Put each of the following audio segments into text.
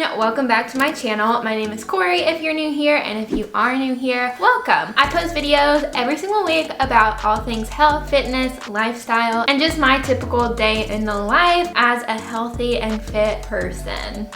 welcome back to my channel. My name is Cori if you're new here, and if you are new here, welcome. I post videos every single week about all things health, fitness, lifestyle, and just my typical day in the life as a healthy and fit person.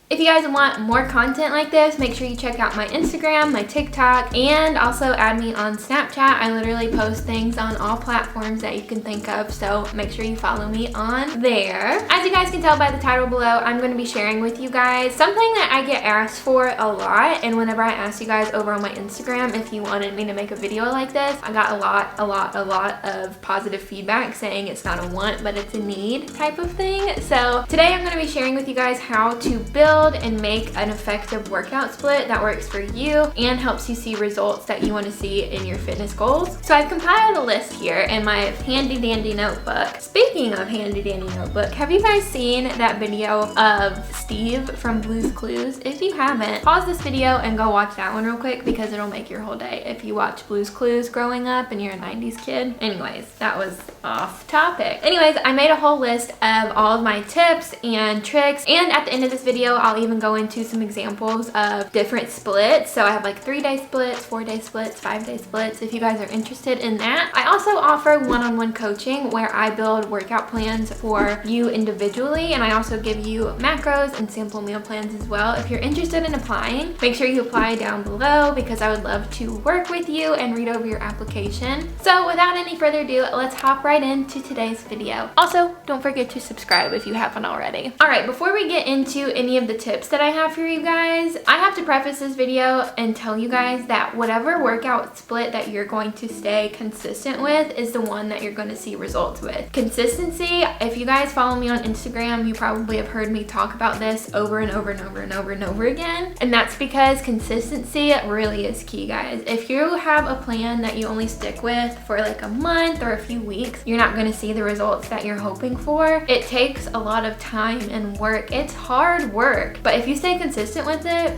If you guys want more content like this, make sure you check out my Instagram, my TikTok, and also add me on Snapchat. I literally post things on all platforms that you can think of, so make sure you follow me on there. As you guys can tell by the title below, I'm going to be sharing with you guys something that I get asked for a lot, and whenever I asked you guys over on my Instagram if you wanted me to make a video like this, I got a lot of positive feedback saying it's not a want, but it's a need type of thing. So today I'm going to be sharing with you guys how to build and make an effective workout split that works for you and helps you see results that you want to see in your fitness goals. So I've compiled a list here in my handy dandy notebook. Speaking of handy dandy notebook, have you guys seen that video of Steve from Blue's Clues? If you haven't, pause this video and go watch that one real quick because it'll make your whole day if you watch Blue's Clues growing up and you're a 90s kid. Anyways, that was off topic. Anyways, I made a whole list of all of my tips and tricks, and at the end of this video I'll even go into some examples of different splits. So I have like 3-day splits, 4-day splits, 5-day splits if you guys are interested in that. I also offer one-on-one coaching where I build workout plans for you individually, and I also give you macros and sample meal plans as well. If you're interested in applying, make sure you apply down below because I would love to work with you and read over your application. So without any further ado, let's hop right into today's video. Also, don't forget to subscribe if you haven't already. All right, before we get into any of the tips that I have for you guys, I have to preface this video and tell you guys that whatever workout split that you're going to stay consistent with is the one that you're going to see results with. Consistency, if you guys follow me on Instagram, you probably have heard me talk about this over and over and over and over and over again, and that's because consistency really is key, guys. If you have a plan that you only stick with for like a month or a few weeks, you're not going to see the results that you're hoping for. It takes a lot of time and work. It's hard work, but if you stay consistent with it,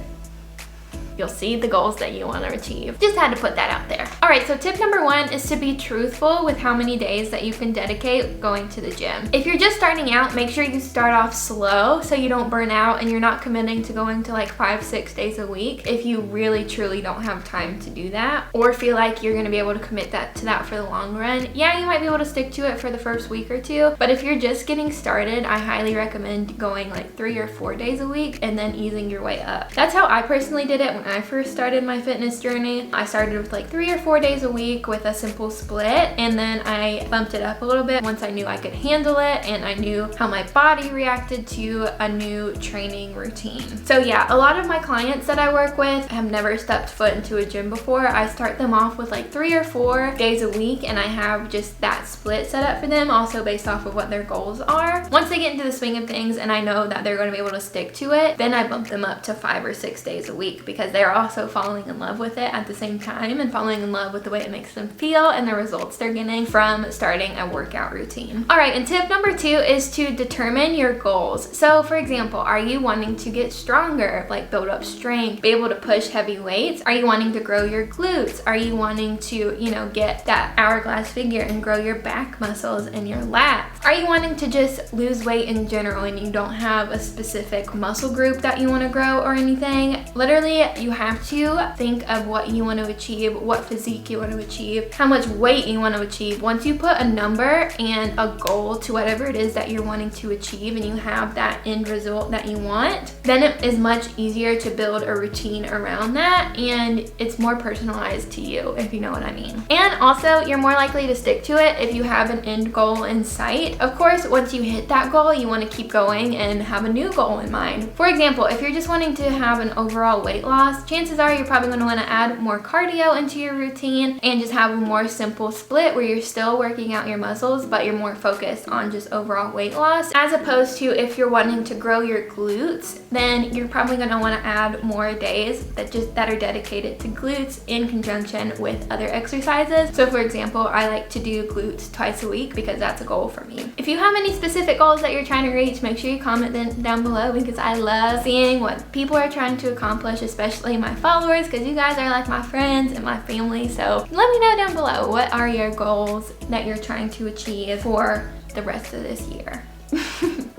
you'll see the goals that you want to achieve. Just had to put that out there. All right, so tip number 1 is to be truthful with how many days that you can dedicate going to the gym. If you're just starting out, make sure you start off slow so you don't burn out and you're not committing to going to like 5-6 days a week if you really truly don't have time to do that or feel like you're going to be able to commit to that for the long run. Yeah, you might be able to stick to it for the first week or two, but if you're just getting started, I highly recommend going like 3 or 4 days a week and then easing your way up. That's how I personally did it when I first started my fitness journey. I started with like 3 or 4 days a week with a simple split, and then I bumped it up a little bit once I knew I could handle it and I knew how my body reacted to a new training routine. So yeah, a lot of my clients that I work with have never stepped foot into a gym before. I start them off with like 3 or 4 days a week, and I have just that split set up for them, also based off of what their goals are. Once they get into the swing of things and I know that they're going to be able to stick to it, then I bump them up to 5 or 6 days a week because they're also falling in love with it at the same time and falling in love with the way it makes them feel and the results they're getting from starting a workout routine. All right, and tip number 2 is to determine your goals. So for example, are you wanting to get stronger, like build up strength, be able to push heavy weights? Are you wanting to grow your glutes? Are you wanting to, get that hourglass figure and grow your back muscles and your lats? Are you wanting to just lose weight in general and you don't have a specific muscle group that you want to grow or anything? Literally, you have to think of what you want to achieve, what physique you want to achieve, how much weight you want to achieve. Once you put a number and a goal to whatever it is that you're wanting to achieve and you have that end result that you want, then it is much easier to build a routine around that, and it's more personalized to you, if you know what I mean. And also, you're more likely to stick to it if you have an end goal in sight. Of course, once you hit that goal, you want to keep going and have a new goal in mind. For example, if you're just wanting to have an overall weight loss, chances are you're probably going to want to add more cardio into your routine and just have a more simple split where you're still working out your muscles, but you're more focused on just overall weight loss. As opposed to if you're wanting to grow your glutes, then you're probably going to want to add more days that are dedicated to glutes in conjunction with other exercises. So for example, I like to do glutes twice a week because that's a goal for me. If you have any specific goals that you're trying to reach, make sure you comment them down below because I love seeing what people are trying to accomplish, especially my followers, because you guys are like my friends and my family. So let me know down below, what are your goals that you're trying to achieve for the rest of this year?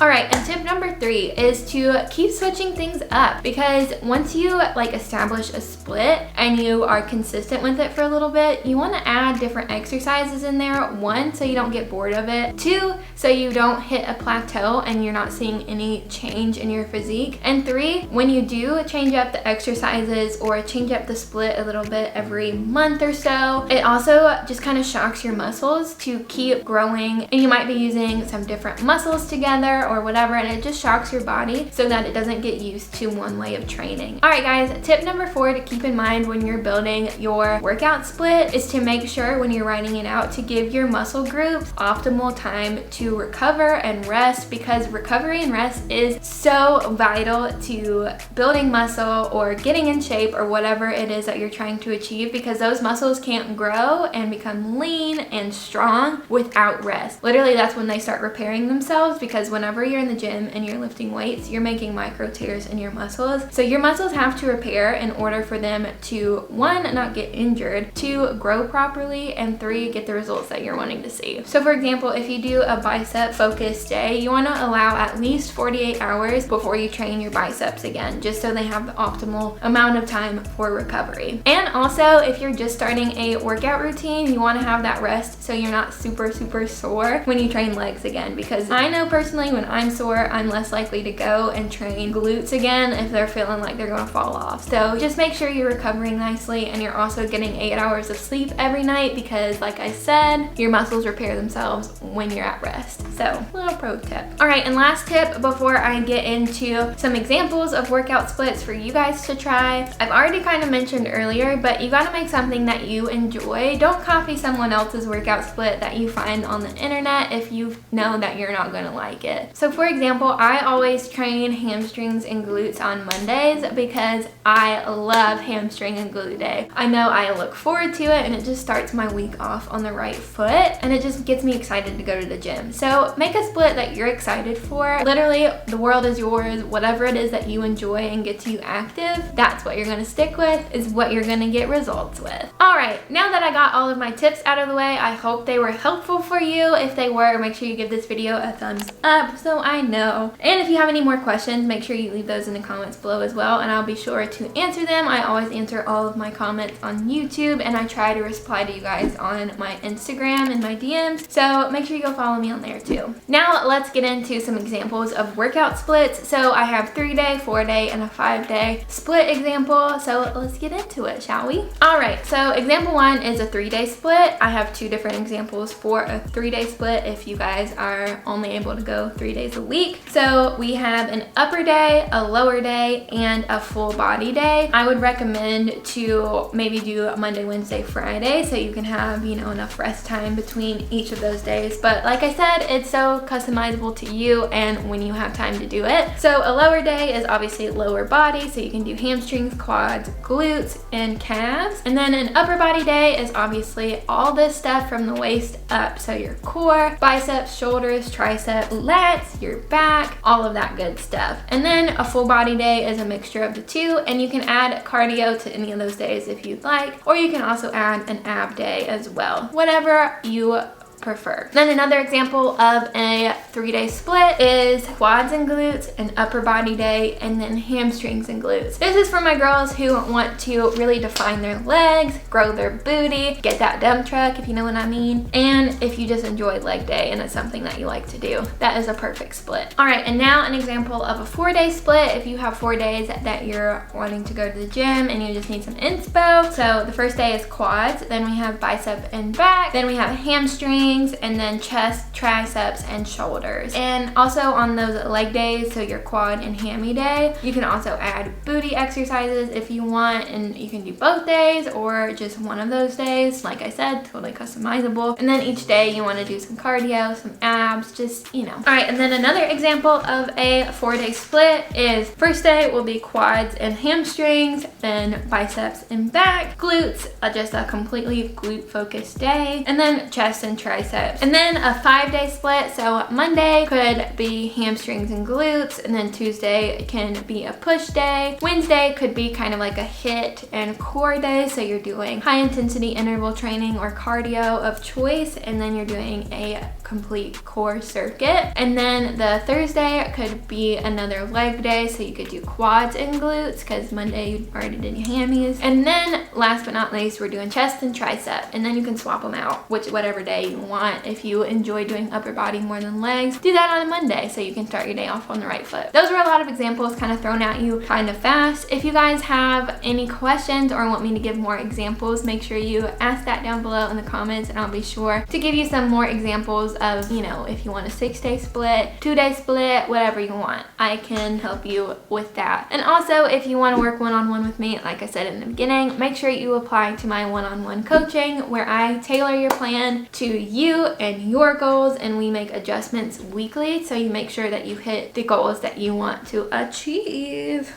All right, and tip number 3 is to keep switching things up, because once you like establish a split and you are consistent with it for a little bit, you want to add different exercises in there. 1, so you don't get bored of it. 2, so you don't hit a plateau and you're not seeing any change in your physique. And 3, when you do change up the exercises or change up the split a little bit every month or so, it also just kind of shocks your muscles to keep growing, and you might be using some different muscles together or whatever, and it just shocks your body so that it doesn't get used to one way of training. All right guys, tip number 4 to keep in mind when you're building your workout split is to make sure when you're writing it out to give your muscle groups optimal time to recover and rest, because recovery and rest is so vital to building muscle or getting in shape or whatever it is that you're trying to achieve, because those muscles can't grow and become lean and strong without rest. Literally, that's when they start repairing themselves, because whenever you're in the gym and you're lifting weights, you're making micro tears in your muscles. So your muscles have to repair in order for them to, 1, not get injured, 2, grow properly, and 3, get the results that you're wanting to see. So for example, if you do a bicep focused day, you want to allow at least 48 hours before you train your biceps again, just so they have the optimal amount of time for recovery. And also, if you're just starting a workout routine, you want to have that rest so you're not super sore when you train legs again, because I know personally when I'm sore, I'm less likely to go and train glutes again if they're feeling like they're going to fall off. So just make sure you're recovering nicely, and you're also getting 8 hours of sleep every night, because like I said, your muscles repair themselves when you're at rest. So little pro tip. All right, and last tip before I get into some examples of workout splits for you guys to try. I've already kind of mentioned earlier, but you got to make something that you enjoy. Don't copy someone else's workout split that you find on the internet if you know that you're not going to like it. So for example, I always train hamstrings and glutes on Mondays because I love hamstring and glute day. I know I look forward to it, and it just starts my week off on the right foot, and it just gets me excited to go to the gym. So make a split that you're excited for. Literally, the world is yours. Whatever it is that you enjoy and gets you active, that's what you're going to stick with, is what you're going to get results with. All right, now that I got all of my tips out of the way, I hope they were helpful for you. If they were, make sure you give this video a thumbs up so I know. And if you have any more questions, make sure you leave those in the comments below as well, and I'll be sure to answer them. I always answer all of my comments on YouTube, and I try to reply to you guys on my Instagram and my DMs, so make sure you go follow me on there too. Now let's get into some examples of workout splits. So I have 3-day, 4-day, and a 5-day split example, so let's get into it, shall we? All right, so example 1 is a 3-day split. I have 2 different examples for a 3-day split if you guys are only able to go 3 days a week. So we have an upper day, a lower day, and a full body day. I would recommend to maybe do a Monday, Wednesday, Friday, so you can have, you know, enough rest time between each of those days. But like I said, it's so customizable to you and when you have time to do it. So a lower day is obviously lower body, so you can do hamstrings, quads, glutes, and calves. And then an upper body day is obviously all this stuff from the waist up, so your core, biceps, shoulders, triceps, lats, your back, all of that good stuff. And then a full body day is a mixture of the two, and you can add cardio to any of those days if you'd like, or you can also add an ab day as well, whatever you prefer. Then another example of a 3-day split is quads and glutes, an upper body day, and then hamstrings and glutes. This is for my girls who want to really define their legs, grow their booty, get that dump truck, if you know what I mean, and if you just enjoy leg day and it's something that you like to do. That is a perfect split. All right, and now an example of a 4-day split if you have 4 days that you're wanting to go to the gym and you just need some inspo. So the first day is quads, then we have bicep and back, then we have hamstrings, and then chest, triceps, and shoulders. And also on those leg days, so your quad and hammy day, you can also add booty exercises if you want, and you can do both days or just one of those days. Like I said, totally customizable. And then each day you want to do some cardio, some abs, just, you know. All right, and then another example of a 4-day split is first day will be quads and hamstrings, then biceps and back, glutes, just a completely glute focused day, and then chest and triceps triceps. And then a 5-day split. So Monday could be hamstrings and glutes, and then Tuesday can be a push day. Wednesday could be kind of like a HIIT and core day. So you're doing high intensity interval training or cardio of choice, and then you're doing a complete core circuit. And then the Thursday could be another leg day, so you could do quads and glutes because Monday you already did your hammies. And then last but not least, we're doing chest and tricep, and then you can swap them out whatever day you want. If you enjoy doing upper body more than legs, do that on a Monday so you can start your day off on the right foot. Those were a lot of examples kind of thrown at you kind of fast. If you guys have any questions or want me to give more examples, make sure you ask that down below in the comments, and I'll be sure to give you some more examples of, you know, if you want a 6-day split, 2-day split, whatever you want, I can help you with that. And also, if you want to work one-on-one with me, like I said in the beginning, make sure you apply to my one-on-one coaching where I tailor your plan to you and your goals, and we make adjustments weekly so you make sure that you hit the goals that you want to achieve.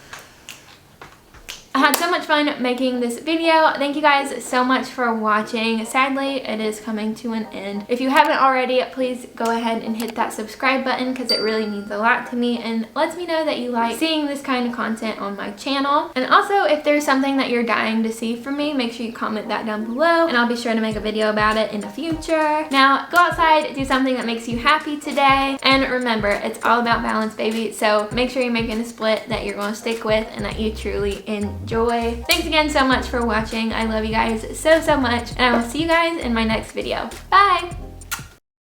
I had so much fun making this video. Thank you guys so much for watching. Sadly, it is coming to an end. If you haven't already, please go ahead and hit that subscribe button because it really means a lot to me and lets me know that you like seeing this kind of content on my channel. And also, if there's something that you're dying to see from me, make sure you comment that down below and I'll be sure to make a video about it in the future. Now, go outside, do something that makes you happy today. And remember, it's all about balance, baby. So make sure you're making a split that you're going to stick with and that you truly enjoy. Thanks again so much for watching. I love you guys so much, and I will see you guys in my next video. Bye!